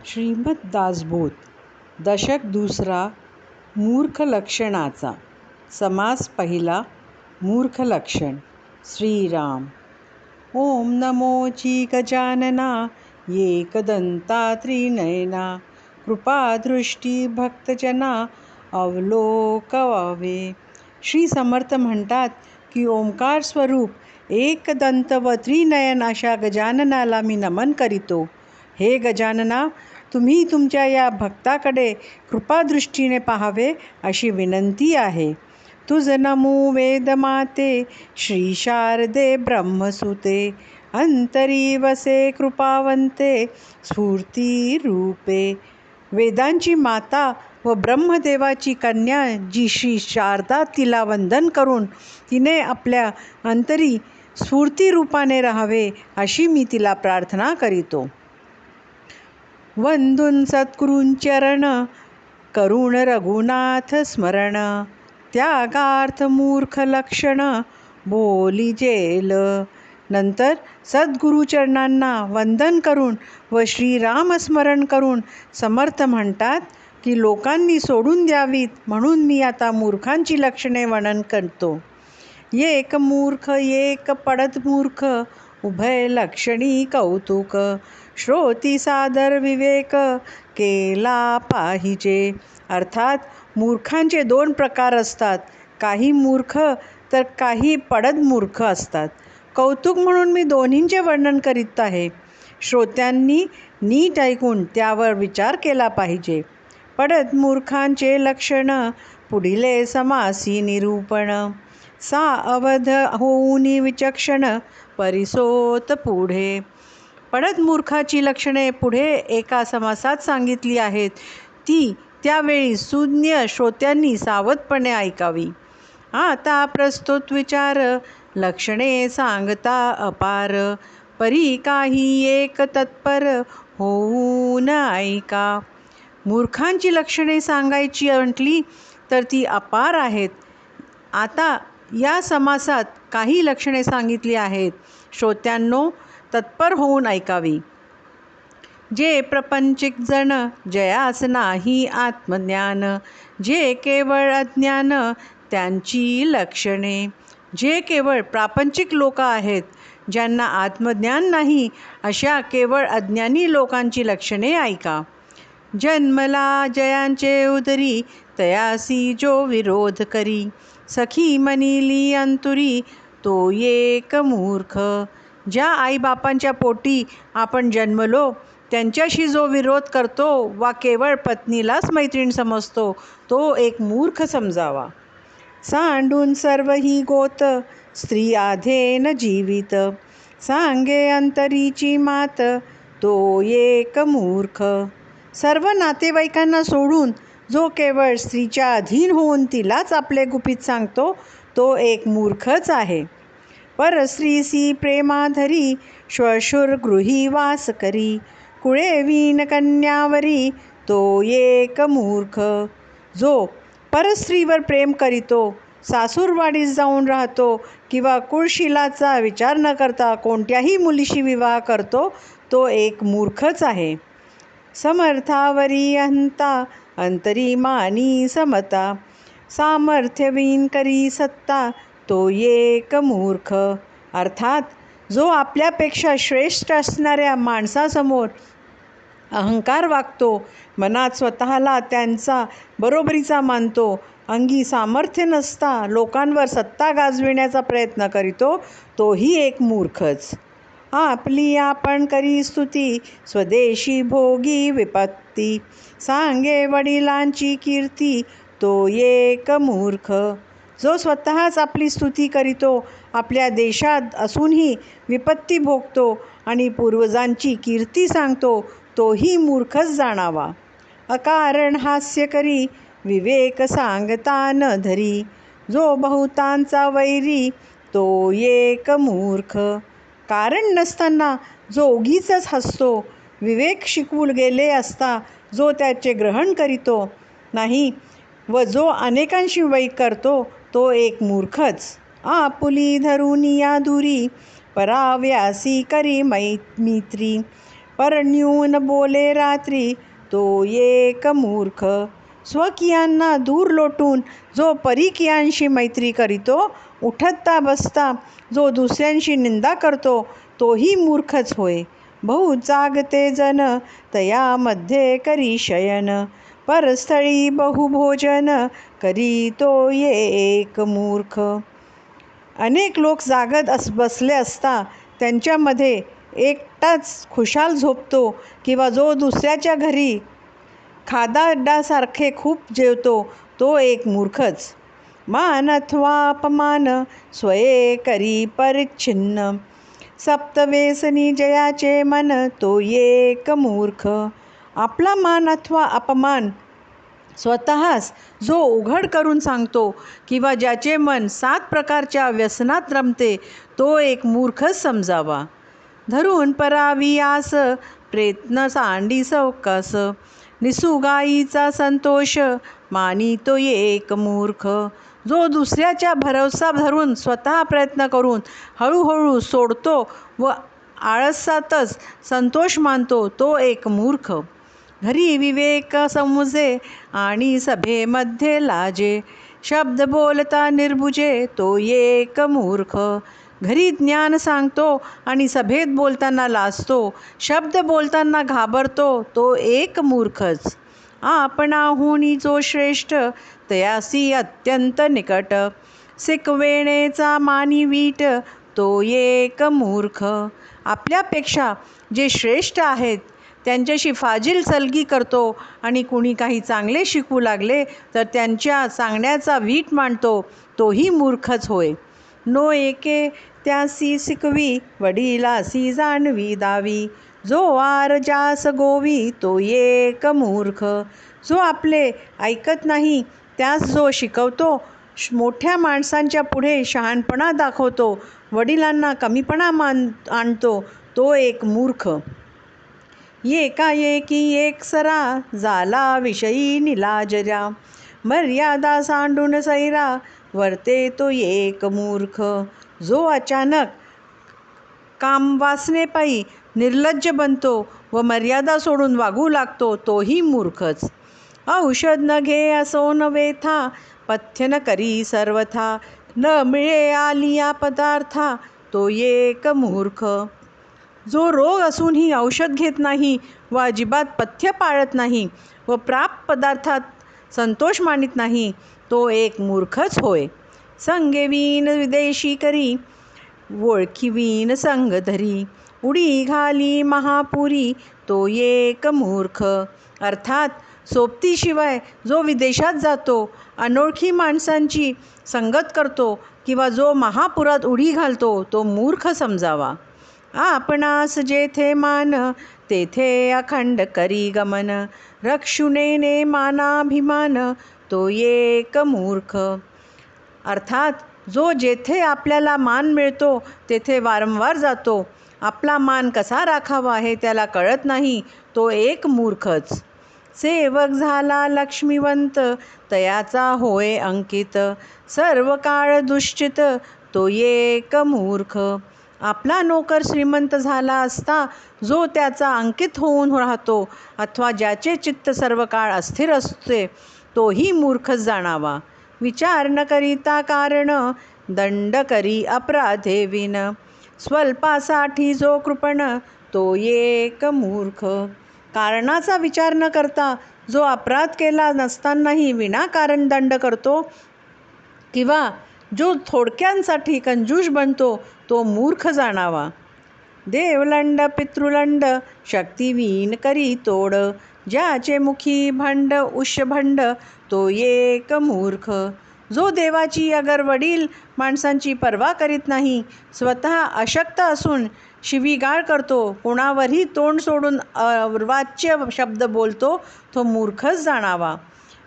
श्रीमद दासबोध दशक दुसरा मूर्ख लक्षणाचा समास पहिला मूर्ख लक्षण श्रीराम ओम नमोची गजानना एकदंता त्रिनयना कृपादृष्टी भक्तजना अवलोकवावे. श्री समर्थ म्हणतात की ओंकार स्वरूप एकदंत व त्रिनयन अशा गजाननाला मी नमन करीतो. हे गजानना, तुम्ही तुमच्या या भक्ताकडे कृपादृष्टीने पाहावे अशी विनंती आहे. तुझ नमो वेदमाते श्री शारदे ब्रह्मसुते अंतरी वसे कृपावंते स्फूर्ती रूपे. वेदांची माता व ब्रह्मदेवाची कन्या जी श्री शारदा, तिला वंदन करून तिने आपल्या अंतरी स्फूर्ती रूपाने राहावे अशी मी तिला प्रार्थना करीतो. वंदून सद्गुरूंचरण करुण रघुनाथ स्मरण त्यागार्थ मूर्ख लक्षण बोली जेल. नंतर सद्गुरुचरणांना वंदन करून व श्रीरामस्मरण करून समर्थ म्हणतात की लोकांनी सोडून द्यावीत म्हणून मी आता मूर्खांची लक्षणे वर्णन करतो. एक मूर्ख एक पडत मूर्ख उभय लक्षणी कौतुक श्रोती सादर विवेक केला पाहिजे. अर्थात मूर्खांचे दोन प्रकार असतात. काही मूर्ख तर काही पडत मूर्ख असतात. कौतुक म्हणून मी दोन्हींचे वर्णन करीत आहे. श्रोत्यांनी नीट ऐकून त्यावर विचार केला पाहिजे. पडत मूर्खांचे लक्षण पुढिले समासी निरूपण सा अवध होऊन विचक्षण परिसोत पुढे. पडत मूर्खाची लक्षणे पुढे एका समासात सांगितली आहेत. ती त्यावेळी सुज्ञ श्रोत्यांनी सावधपणे ऐकावी. आता प्रस्तुत विचार लक्षणे सांगता अपार परी काही एक तत्पर होऊन ऐका. मूर्खांची लक्षणे सांगायची म्हटली तर ती अपार आहेत. आता या समासात काही लक्षणे सांगितली आहेत. श्रोत्यांनो तत्पर होऊन ऐकावी. जे प्रपंचिक जण जयास नाही आत्मज्ञान जे केवळ अज्ञान त्यांची लक्षणे. जे केवळ प्रापंचिक लोक आहेत ज्यांना आत्मज्ञान नाही अशा केवळ अज्ञानी लोकांची लक्षणे ऐका. जन्मला जयांचे उदरी तयासी जो विरोध करी सखी मनिली अंतुरी तो एक मूर्ख. ज्या आईबापांच्या पोटी आपण जन्मलो त्यांच्याशी जो विरोध करतो वा केवळ पत्नीलाच मैत्रीण समजतो तो एक मूर्ख समजावा. सांडून सर्व ही गोत स्त्री आधेन जीवित सांगे अंतरीची मात तो एक मूर्ख. सर्व नातेवाईकांना सोडून जो केवळ स्त्रीच्या अधीन होऊन तिलाच आपले गुपित सांगतो तो एक मूर्खच आहे. परस्त्रीसी प्रेमाधरी श्वशुर गृही वास करी कुळे वीन कन्यावरी तो एक मूर्ख. जो परस्त्रीवर प्रेम करीतो, सासूरवाडीस जाऊन राहतो किंवा कुळशिलाचा विचार न करता कोणत्याही मुलीशी विवाह करतो तो एक मूर्खच आहे. समर्थावरी अहंता अंतरी मानी समता सामर्थ्यवीन करी सत्ता तो एक मूर्ख. अर्थात जो आपल्यापेक्षा श्रेष्ठ असणाऱ्या माणसासमोर अहंकार वागतो, मनात स्वतःला त्यांचा बरोबरीचा मानतो, अंगी सामर्थ्य नसता लोकांवर सत्ता गाजविण्याचा प्रयत्न करीतो तोही एक मूर्खच. आपली आपण करी स्तुती स्वदेशी भोगी विपत्ती सांगे वडिलांची कीर्ती तो एक मूर्ख. जो स्वतःच आपली स्तुती करीतो, आपल्या देशात असूनही विपत्ती भोगतो आणि पूर्वजांची कीर्ती सांगतो तोही मूर्खच जाणावा. अकारण हास्य करी विवेक सांगता न धरी जो बहुतांचा वैरी तो एक मूर्ख. कारण नसताना जो उगीचच हसतो, विवेक शिकवून गेले असता जो त्याचे ग्रहण करीतो नाही व जो अनेकांशी वैर करतो तो एक मूर्खच. आपुली धरून या दुरी पराव्यासी करी मैत्री परन्यून बोले रात्री तो एक मूर्ख. स्वकीयांना दूर लोटून जो परिकीयांशी मैत्री करीतो, उठता बसता जो दुसऱ्यांशी निंदा करतो, तोही मूर्खच होय. बहु जागते जन तयामध्ये करी शयन, परस्थळी बहुभोजन करी तो एक मूर्ख. अनेक लोक जागत बसले असता त्यांच्यामध्ये एकटाच खुशाल झोपतो, किंवा जो दुसऱ्याच्या घरी खादाडासारखे खूप जेवतो, तो एक मूर्खच. मान अथवा अपमान स्वये करी परिच्छिन्न, सप्तव्यसनी जयाचे मन तो एक मूर्ख. आपला मान अथवा अपमान स्वतःच जो उघड करून सांगतो, किंवा ज्याचे मन 7 प्रकारच्या व्यसनात रमते, तो एक मूर्खच समजावा. धरून परावी आस प्रयत्न सांडी सवकास, निसुगाईचा संतोष मानी तो एक मूर्ख. जो दुसऱ्याच्या भरवसा धरून स्वतः प्रयत्न करून हळूहळू सोडतो व आळसातच संतोष मानतो, तो एक मूर्ख. घरी विवेक समजे आणि सभेमध्ये लाजे, शब्द बोलता निर्बुजे तो एक मूर्ख. घरी ज्ञान सांगतो आणि सभेत बोलताना लाजतो, शब्द बोलताना घाबरतो, तो एक मूर्खच. आपणाहुनी जो श्रेष्ठ तयासी अत्यंत निकट, शिकवेणेचा मानी वीट तो एक मूर्ख. आपल्यापेक्षा जे श्रेष्ठ आहेत त्यांच्याशी फाजील सलगी करतो, आणि कुणी काही चांगले शिकवू लागले तर त्यांच्या सांगण्याचा वीट मांडतो, तोही मूर्खच होय. नो एके त्यासी शिकवी वडिलासी जाणवी दावी, जो आर जास गोवी तो एक मूर्ख. जो आपले ऐकत नाही त्यास जो शिकवतो, मोठ्या माणसांच्या पुढे शहाणपणा दाखवतो, वडिलांना कमीपणा आणतो, तो एक मूर्ख. एकाएकी एकसरा झाला विषयी निलाजरा, मर्यादा सांडून सैरा वर्ते तो एक मूर्ख. जो अचानक कामवासनेपायी निर्लज्ज बनतो व मर्यादा सोडून वागू लागतो, तोही मूर्खच. औषध न घे असो न वेथा, पथ्य न करी सर्वथा, न मिळे आलिया पदार्था तो एक मूर्ख. जो रोग असूनही औषध घेत नाही व अजिबात पथ्य पाळत नाही व प्राप्त पदार्थात संतोष मानित नाही, तो एक मूर्खच होय. संगेवीन विदेशी करी, ओळखीवीन संग धरी, उडी घाली महापुरी तो एक मूर्ख. अर्थात सोबतीशिवाय जो विदेशात जातो, अनोळखी माणसांची संगत करतो, किंवा जो महापुरात उडी घालतो, तो मूर्ख समजावा. आपणास जेथे मान तेथे अखंड करी गमन, रक्षुनेने मानाभिमान तो एक मूर्ख. अर्थात जो जेथे आपल्याला मान मिळतो तेथे वारंवार जातो, आपला मान कसा राखावा हे त्याला कळत नाही, तो एक मूर्खच. सेवक झाला लक्ष्मीवंत तयाचा होय अंकित, सर्व काळ दुश्चित तो एक मूर्ख. आपला नोकर श्रीमंत झाला असता जो त्याचा अंकित होऊन राहतो, अथवा ज्याचे चित्त सर्व काळ अस्थिर असते, तोही मूर्खच जाणावा. विचार न करिता कारण दंड करी अपराधे विन, स्वल्पासाठी जो कृपण तो एक मूर्ख. कारणाचा विचार न करता जो अपराध केला नसतानाही विनाकारण दंड करतो, किंवा जो थोडक्यांसाठी कंजूष बनतो, तो मूर्ख जाणावा. देवलंड पितृलंड शक्तिवीन करी तोड, ज्याचे मुखी भंड उष्भंड तो एक मूर्ख. जो देवाची अगर वडील माणसांची पर्वा करीत नाही, स्वतः अशक्त असून शिवीगाळ करतो, कोणावरही तोंड सोडून अर्वाच्य शब्द बोलतो, तो मूर्खच जाणावा.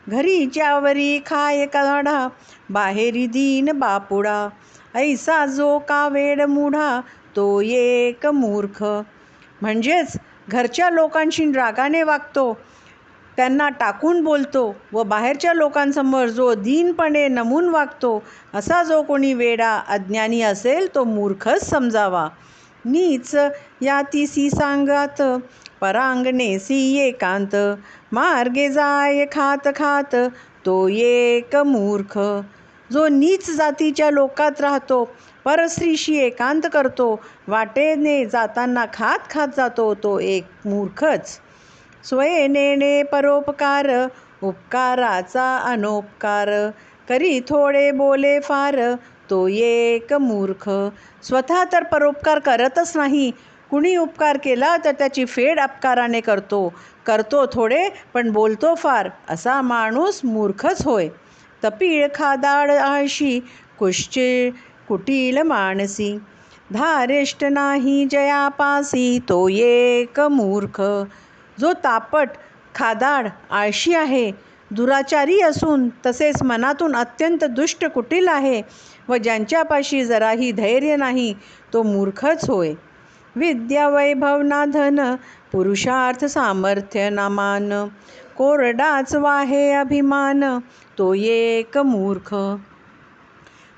घरी ज्यावरी खाय काढा, बाहेरी दीन बापुडा, ऐसा जो का वेड मूढा तो एक मूर्ख. म्हणजेच घरच्या लोकांशी रागाने वागतो, त्यांना टाकून बोलतो व बाहेरच्या लोकांसमोर जो दीनपणे नमून वागतो, असा जो कोणी वेडा अज्ञानी असेल, तो मूर्खच समजावा. नीच यातीसी सांगात, परांगणेसी एकांत, मार्गे जाय खात खात तो एक मूर्ख. जो नीच जातीच्या लोकात राहतो, परस्त्रीशी एकांत करतो, वाटेने जाताना खात खात जातो, तो एक मूर्खच. स्वयनेने परोपकार, उपकाराचा अनोपकार, करी थोडे बोले फार तो एक मूर्ख. स्वतः तर परोपकार करतच नाही, कुणी उपकार केला तर त्याची फेड अपकाराने करतो थोडे पण बोलतो फार, असा माणूस मूर्खच होय. तपीळ खादाड आळशी, कुटील मानसी, धारिष्ट नाही जयापासी तो एक मूर्ख. जो तापट, खादाड, आळशी आहे, दुराचारी असून तसेच मनातून अत्यंत दुष्ट कुटील आहे व ज्यांच्यापाशी जराही धैर्य नाही, तो मूर्खच होय. विद्या वैभव ना धन, पुरुषार्थ सामर्थ्य ना मान, कोरडाच वाहे अभिमान तो एक मूर्ख.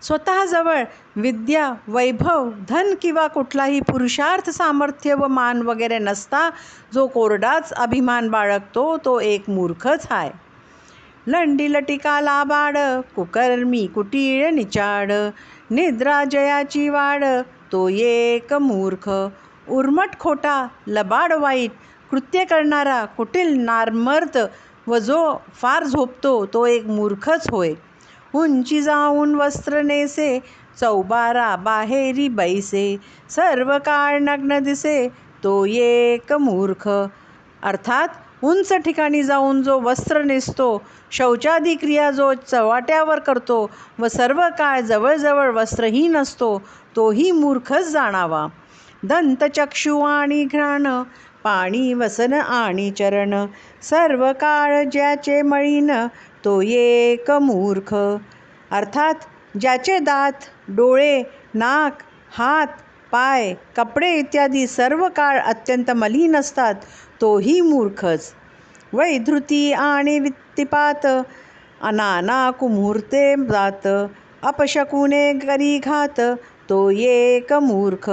स्वतःजवळ विद्या, वैभव, धन किंवा कुठलाही पुरुषार्थ, सामर्थ्य व मान वगैरे नसता जो कोरडाच अभिमान बाळगतो, तो एक मूर्खच आहे. लंडी लटिका लाबाड, कुकर्मी कुटीळ निचाड, निद्रा जयाची वाड तो एक मूर्ख. उर्मट खोटा, लबाड वाईट कृत्य करणारा, कुटील नामर्द व जो फार झोपतो, तो एक मूर्खच होय. उंची जाऊन वस्त्र नेसे, चौबारा बाहेरी बैसे, सर्व काळ नग्न दिसे तो एक मूर्ख. अर्थात उंच ठिकाणी जाऊन जो वस्त्र नेसतो, शौचादी क्रिया जो चव्हाट्यावर करतो व सर्व काळ जवळजवळ वस्त्रहीन असतो, तोही मूर्खच जाणावा. दंतचक्षु आणि घ्राण, पाणी वसन आणि चरण, सर्व काळ ज्याचे मळीन तो एक मूर्ख. अर्थात ज्याचे दात, डोळे, नाक, हात, पाय, कपडे इत्यादी सर्व काळ अत्यंत मलिन असतात, तोही मूर्खच. वैधृती आणि वित्तिपात, नाना कुमुहूर्ते जात, अपशकुने करी घात तो एक मूर्ख.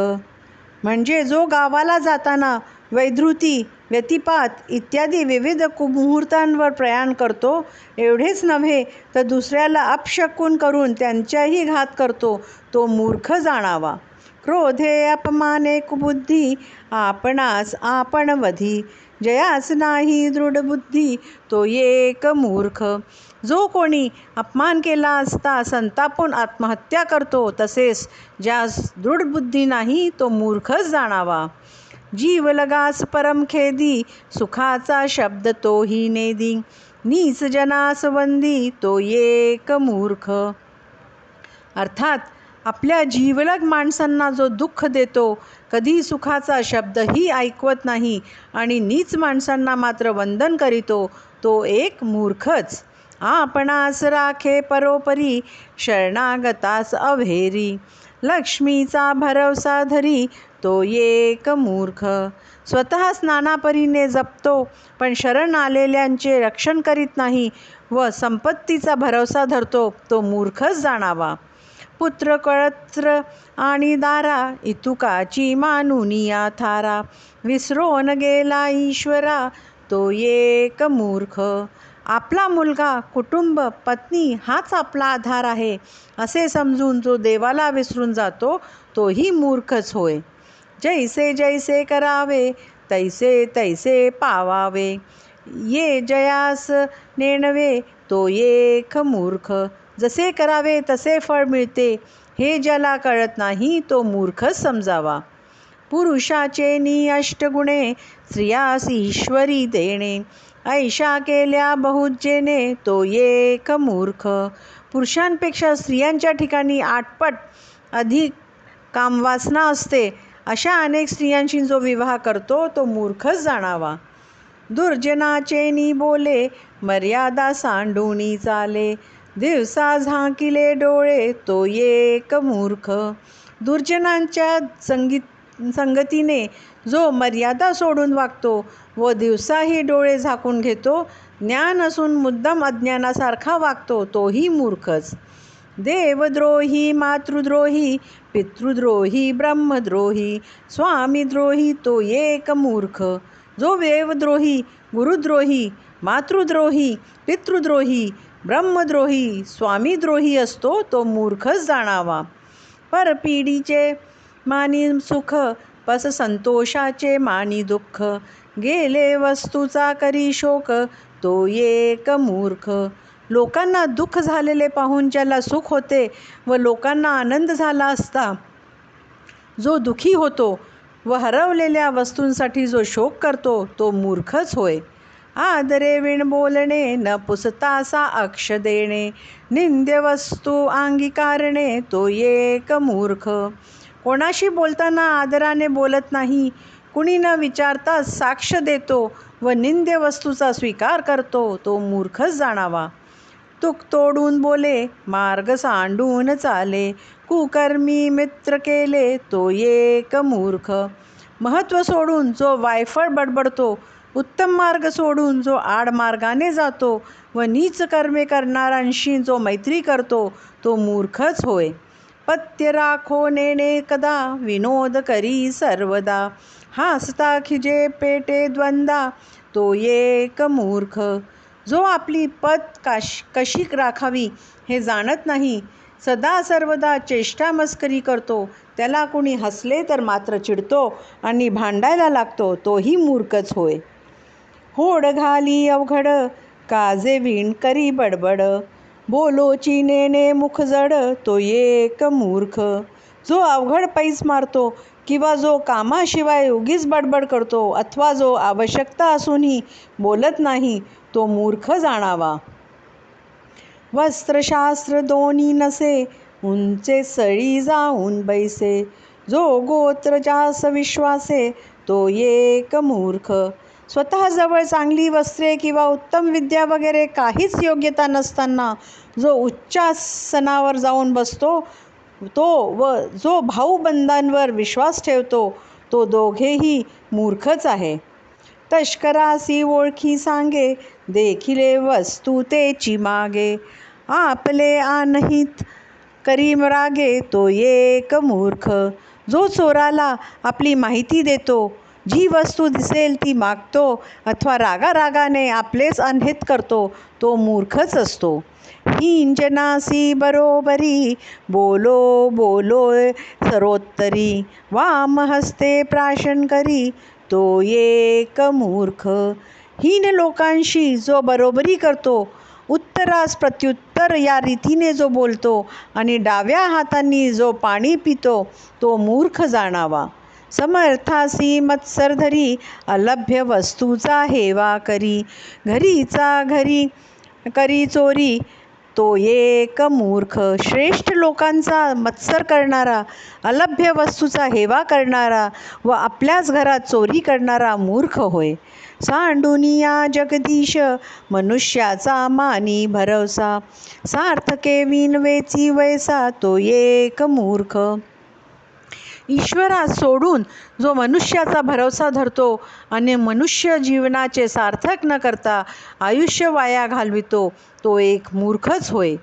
म्हणजे जो गावाला जाताना वैधृती, व्यतिपात इत्यादी विविध कुमुहूर्तांवर प्रयाण करतो, एवढेच नव्हे तर दुसऱ्याला अपशकुन करून त्यांच्याही घात करतो, तो मूर्ख जाणावा. क्रोधे अपमाने कुबुद्धी, आपणास आपण वधी, जयास नाही दृढ बुद्धी तो एक मूर्ख. जो कोणी अपमान केला असता संतापून आत्महत्या करतो, तसेच ज्यास दृढ बुद्धी नाही, तो मूर्खच जाणावा. जीव लगास परमखेदी, सुखाचा शब्द तोही नेदी, नीच जनास वंदी तो एक मूर्ख. अर्थात आपल्या जीवलग माणसांना जो दुःख देतो, कधी सुखाचा शब्दही ऐकवत नाही आणि नीच माणसांना मात्र वंदन करीतो, तो एक मूर्खच. आपणास राखे परोपरी, शरणागतास अव्हेरी, लक्ष्मीचा भरवसा धरी तो एक मूर्ख. स्वतःच नानापरीने जपतो, पण शरण आलेल्यांचे रक्षण करीत नाही व संपत्तीचा भरवसा धरतो, तो मूर्खच जाणावा. पुत्र कळत्र आणि दारा, इतुकाची मानुनिया थारा, विसरून गेला ईश्वरा तो एक मूर्ख. आपला मुलगा, कुटुंब, पत्नी हाच आपला आधार आहे असे समजून जो देवाला विसरून जातो, तोही मूर्खच होय. जैसे जैसे करावे, तैसे तैसे पावावे, ये जयास नेणवे तो एक मूर्ख. जसे करावे तसे फळ मिळते, हे ज्याला कळत नाही, तो मूर्खच समजावा. पुरुषाचे नि अष्टगुणे, स्त्रियास ईश्वरी देणे, ऐशा केल्या बहुजेने तो एक मूर्ख. पुरुषांपेक्षा स्त्रियांच्या ठिकाणी 8 पट अधिक कामवासना असते, अशा अनेक स्त्रियांशी जो विवाह करतो, तो मूर्खच जाणावा. दुर्जनाचे नि बोले, मर्यादा सांडूनी चाले, दिवसा झाकिले डोळे तो एक मूर्ख. दुर्जनांच्या संगतीने जो मर्यादा सोडून वागतो व दिवसाही डोळे झाकून घेतो, ज्ञान असून मुद्दाम अज्ञानासारखा वागतो, तोही मूर्खच. देवद्रोही, मातृद्रोही, पितृद्रोही ब्रह्मद्रोही स्वामीद्रोही तो एक मूर्ख. जो देवद्रोही गुरुद्रोही मातृद्रोही पितृद्रोही ब्रह्मद्रोही स्वामीद्रोही असतो तो मूर्खच जाणावा. परपिढीचे मानी सुख पस संतोषाचे मानी दुःख. गेले वस्तूचा करी शोक तो एक मूर्ख. लोकांना दुःख झालेले पाहून ज्याला सुख होते व लोकांना आनंद झाला असता जो दुःखी होतो व हरवलेल्या वस्तूंसाठी जो शोक करतो तो मूर्खच होय. आदरे विण बोलणे न पुसतासा अक्ष देणे. निंद्य वस्तू अंगीकारणे तो एक मूर्ख. कोणाशी बोलताना आदराने बोलत नाही, कुणी न विचारता साक्ष देतो व निंद्य वस्तूचा स्वीकार करतो तो मूर्खच जाणावा. तुक तोडून बोले मार्ग सांडून चाले. कुकर्मी मित्र केले तो एक मूर्ख. महत्त्व सोडून जो वायफळ बडबडतो, उत्तम मार्ग सोडून जो आडमार्गाने जातो व नीच कर्मे करणाऱ्यांशी जो मैत्री करतो तो मूर्खच होय. पथ्य राखो नेणे कदा विनोद करी सर्वदा. हासता खिजे पेटे द्वंदा तो एक मूर्ख. जो आपली पत कशी राखावी हे जाणत नाही, सदा सर्वदा चेष्टा मस्करी करतो, त्याला कुणी हसले तर मात्र चिडतो आणि भांडायला लागतो तोही मूर्खच होय. होड घाली अवघड काजे विण करी बडबड. बोलोची नेणे मुख जड तो एक मूर्ख. जो अवघड पैस मारतो किंवा जो कामाशिवाय उगीच बडबड करतो अथवा जो आवश्यकता असूनही बोलत नाही तो मूर्ख जाणावा. वस्त्रशास्त्र दोन्ही नसे उंचे सळी जाऊन बैसे. जो गोत्र जास विश्वासे तो एक मूर्ख. स्वतःजवळ चांगली वस्त्रे किंवा उत्तम विद्या वगैरे काहीच योग्यता नसताना जो उच्चासनावर जाऊन बसतो तो व जो भाऊबंधांवर विश्वास ठेवतो तो दोघेही मूर्खच आहे. तस्करासी ओळखी सांगे देखिले वस्तू तेची मागे. आपले आनहित करी रागे तो एक मूर्ख. जो चोराला आपली माहिती देतो, जी वस्तू दिसेल ती मागतो अथवा रागारागाने आपलेच अनहित करतो तो मूर्खच असतो. हिंजनासी बरोबरी बोलो बोलोय सरोत्तरी. वाम हस्ते प्राशन करी तो एक मूर्ख. हीन लोकांशी जो बरोबरी करतो, उत्तरास प्रत्युत्तर या रीतीने जो बोलतो आणि डाव्या हातांनी जो पाणी पितो तो मूर्ख जाणावा. समर्थासी मत्सर धरी अलभ्य वस्तूचा हेवा करी. घरीचा घरी करी चोरी तो एक मूर्ख. श्रेष्ठ लोकांचा मत्सर करणारा, अलभ्य वस्तूचा हेवा करणारा व आपल्याच घरात चोरी करणारा मूर्ख होय. सांडुनिया जगदीश मनुष्याचा मानी भरवसा. सार्थके विनवेची वैसा तो एक मूर्ख. ईश्वरास सोडून जो मनुष्याचा भरवसा धरतो आणि मनुष्य जीवनाचे सार्थक न करता आयुष्य वाया घालवितो तो एक मूर्खच होय.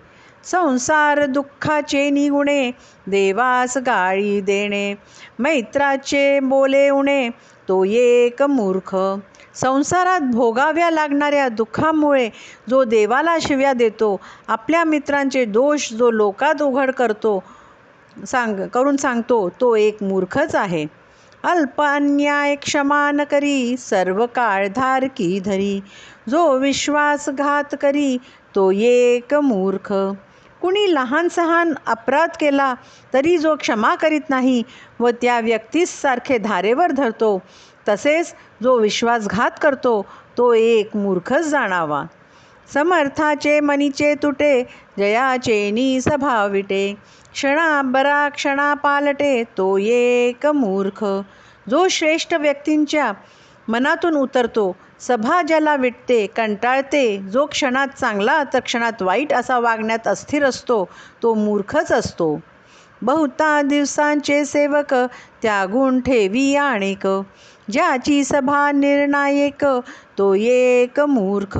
संसार दुःखाचे निगुणे देवास गाळी देणे. मैत्राचे बोले उणे तो एक मूर्ख. संसारात भोगाव्या लागणाऱ्या दुःखामुळे जो देवाला शिव्या देतो, आपल्या मित्रांचे दोष जो लोकात उघड करून सांगतो तो एक मूर्खच आहे. अल्प अन्याय क्षमा न करी सर्व काळ धारकी धरी. जो विश्वासघात करी तो एक मूर्ख. कुणी लहान सहान अपराध केला तरी जो क्षमा करीत नाही व त्या व्यक्तीस सारखे धारेवर धरतो, तसेच जो विश्वासघात करतो तो एक मूर्खच जाणावा. समर्थाचे मनीचे तुटे जयाचे नी सभा विटे. क्षणाबरा क्षणा पालटे तो एक मूर्ख. जो श्रेष्ठ व्यक्तींच्या मनातून उतरतो, सभा ज्याला विटते, कंटाळते, जो क्षणात चांगला तर क्षणात वाईट असा वागण्यात अस्थिर असतो तो मूर्खच असतो. बहुता दिवसांचे सेवक त्यागून ठेवी आणेक. ज्याची सभा निर्णायक तो एक मूर्ख.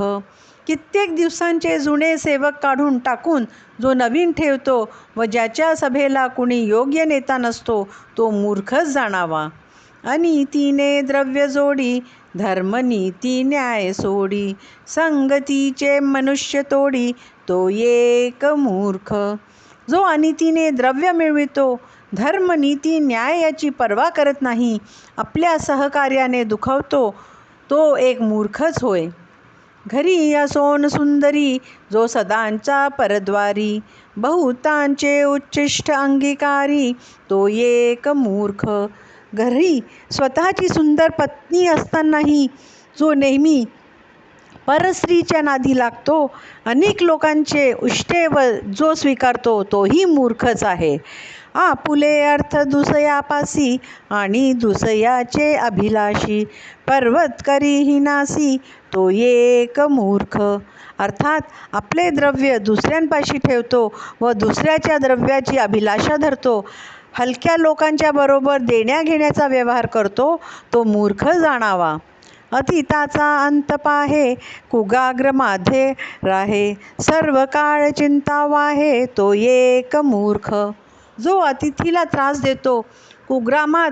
कित्येक दिवसांचे जुने सेवक काढून टाकून जो नवीन ठेवतो व ज्याच्या सभेला कुणी योग्य नेता नसतो तो मूर्खच जाणावा. अनितीने द्रव्य जोडी, धर्मनीती न्याय सोडी, संगतीचे मनुष्य तोडी, तो एक मूर्ख. जो अनितीने द्रव्य मिळवितो, धर्मनीती न्याय याची पर्वा करत नाही, आपल्या सहकार्याने दुखवतो, तो एक मूर्खच होय. घरी असोन सुंदरी, जो सदांचा परद्वारी, बहुतांचे उच्चिष्ट अंगीकारी, तो एक मूर्ख. घरी स्वतःची सुंदर पत्नी असतानाही जो नेहमी परस्त्रीच्या नादी लागतो, अनेक लोकांचे उष्टे व जो स्वीकारतो, तोही मूर्खच आहे. आपुले अर्थ दुसयापासी आणि दुसयाचे अभिलाषी, पर्वत करीही नासी, तो एक मूर्ख. अर्थात आपले द्रव्य दुसऱ्यांपाशी ठेवतो व दुसऱ्याच्या द्रव्याची अभिलाषा धरतो, हलक्या लोकांच्या बरोबर देण्याघेण्याचा व्यवहार करतो, तो मूर्ख जाणावा. अतीताचा अंत पाहे, कुगाग्र माधे राहे, सर्व काळ चिंता वाहे, तो एक मूर्ख. जो अतिथीला त्रास देतो, कुग्रामात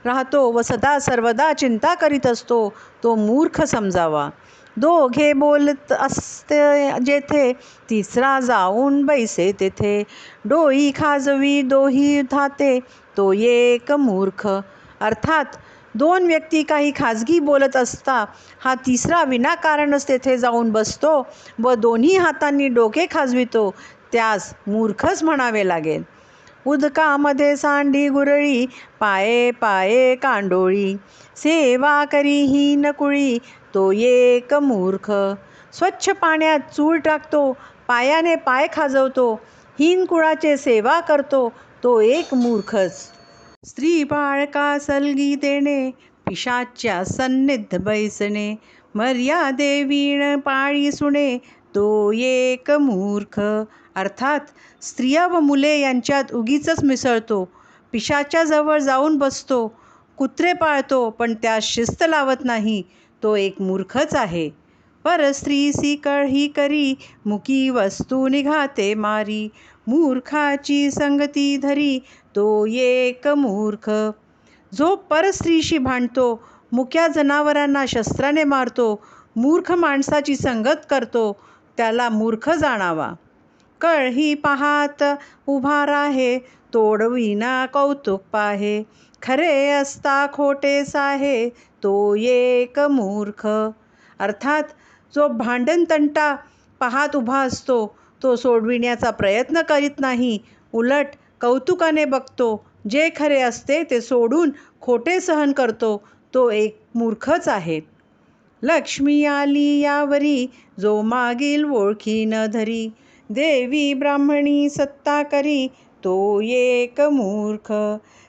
राहतो व सदा सर्वदा चिंता करीत असतो, तो मूर्ख समजावा. दोघे बोलत असते जेथे, तिसरा जाऊन बैसे तेथे, डोई खाजवी दोही धाते, तो एक मूर्ख. अर्थात दोन व्यक्ती काही खाजगी बोलत असता हा तिसरा विनाकारणच तेथे जाऊन बसतो व दोन्ही हातांनी डोके खाजवितो, त्यास मूर्खच म्हणावे लागेल. उदकामध्ये सांडी गुरळी, पाये पाये कांडोळी, सेवा करी ही नकुळी, तो एक मूर्ख. स्वच्छ पाण्यात चूळ टाकतो, पायाने पाय खाजवतो, हीन कुळाचे सेवा करतो, तो एक मूर्खच. स्त्री बाळका सलगी देणे, पिशाच्या सन्निध बैसणे, मर्यादे वीण पाळी सुणे, तो एक मूर्ख. अर्थात स्त्रिया व मुले यांच्यात उगीचच मिसळतो, पिशाच्याजवळ जाऊन बसतो, कुत्रे पाळतो पण त्यास शिस्त लावत नाही, तो एक मूर्खच आहे. परस्त्रीसी कळही करी, मुकी वस्तू निघाते मारी, मूर्खाची संगती धरी, तो एक मूर्ख. जो परस्त्रीशी भांडतो, मुक्या जनावरांना शस्त्राने मारतो, मूर्ख माणसाची संगत करतो, त्याला मूर्ख जाणावा. कळही पाहात उभा राहे, तोडविना कौतुक पाहे, खरे असता खोटे साहे, तो एक मूर्ख. अर्थात जो भांडण तंटा पाहात उभा असतो, तो सोडविण्याचा प्रयत्न करीत नाही, उलट कौतुकाने बघतो, जे खरे असते ते सोडून खोटे सहन करतो, तो एक मूर्खच आहे. लक्ष्मी आली यावरी, जो मागील ओळखी न धरी, देवी ब्राह्मणी सत्ता करी, तो एक मूर्ख.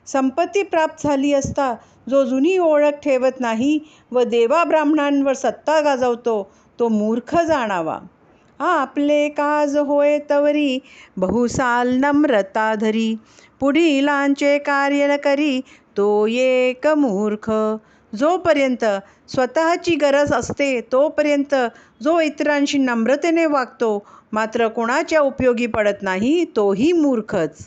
संपत्ती प्राप्त झाली असता जो जुनी ओळख ठेवत नाही व देवा ब्राह्मणांवर सत्ता गाजवतो, तो मूर्ख जाणावा. आपले काज होय तवरी, बहुसाल नम्रता धरी, पुढीलांचे कार्य न करी, तो एक मूर्ख. जोपर्यंत स्वतःची गरज असते तोपर्यंत जो इतरांशी नम्रतेने वागतो, मात्र कोणाच्या उपयोगी पडत नाही, तोही मूर्खच.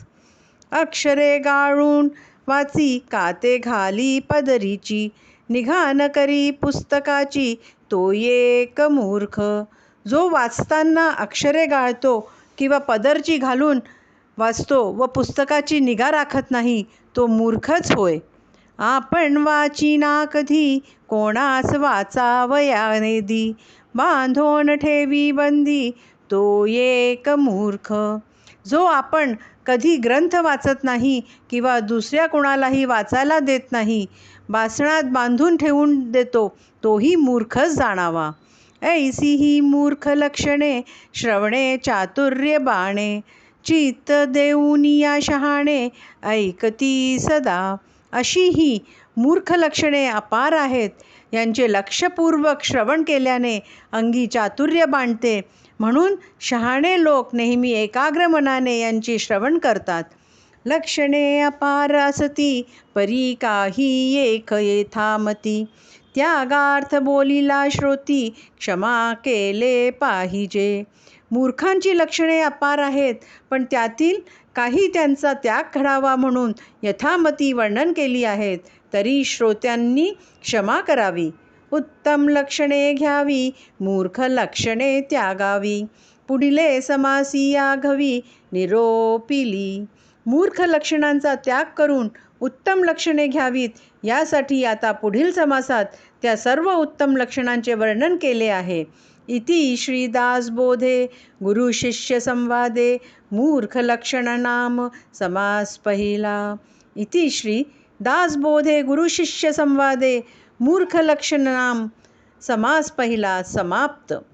अक्षरे गाळून वाची, काते घाली पदरीची, निघाण करी पुस्तकाची, तो एक मूर्ख. जो वाचताना अक्षरे गाळतो किंवा पदरची घालून वाचतो व पुस्तकाची निगा राखत नाही, तो मूर्खच होय. आपण वाचिना कधी, कोणास वाचावया नेदी, बांधोन ठेवी बंदी, तो एक मूर्ख. जो आपण कधी ग्रंथ वाचत नाही किंवा दुसऱ्या कोणालाही वाचायला देत नाही, बासणात बांधून ठेवून देतो, तोही मूर्खच जाणावा. ऐसी ही मूर्ख लक्षणे, श्रवणे चातुर्य बाणे, चित्त देऊनिया शहाणे, ऐकती सदा. अशी ही मूर्ख लक्षणे अपार आहेत. यांचे लक्षपूर्वक श्रवण केल्याने अंगी चातुर्य बाणते, म्हणून शहाणे लोक नेहमी एकाग्र मनाने यांचे श्रवण करतात. लक्षणे अपार असती, परी काही एक येथामती, त्यागार्थ बोलिला श्रोती क्षमा केले पाहिजे. मूर्खांची लक्षणे अपार आहेत, पण त्यातील काही त्यांचा त्याग घडावा म्हणून यथामती वर्णन केली आहेत, तरी श्रोत्यांनी क्षमा करावी. उत्तम लक्षणे घ्यावी, मूर्ख लक्षणे त्यागावी. पुढिले समासी याघवी निरोपिली. मूर्ख लक्षणांचा त्याग करून उत्तम लक्षणे घ्यावीत, यासाठी आता पुढील समासात त्या सर्व उत्तम लक्षणांचे वर्णन केले आहे. इति श्री दासबोधे गुरुशिष्य संवादे मूर्ख लक्षण नाम समास पहिला. इति श्री दासबोधे गुरुशिष्य संवादे मूर्ख लक्षण नाम समास पहिला समाप्त.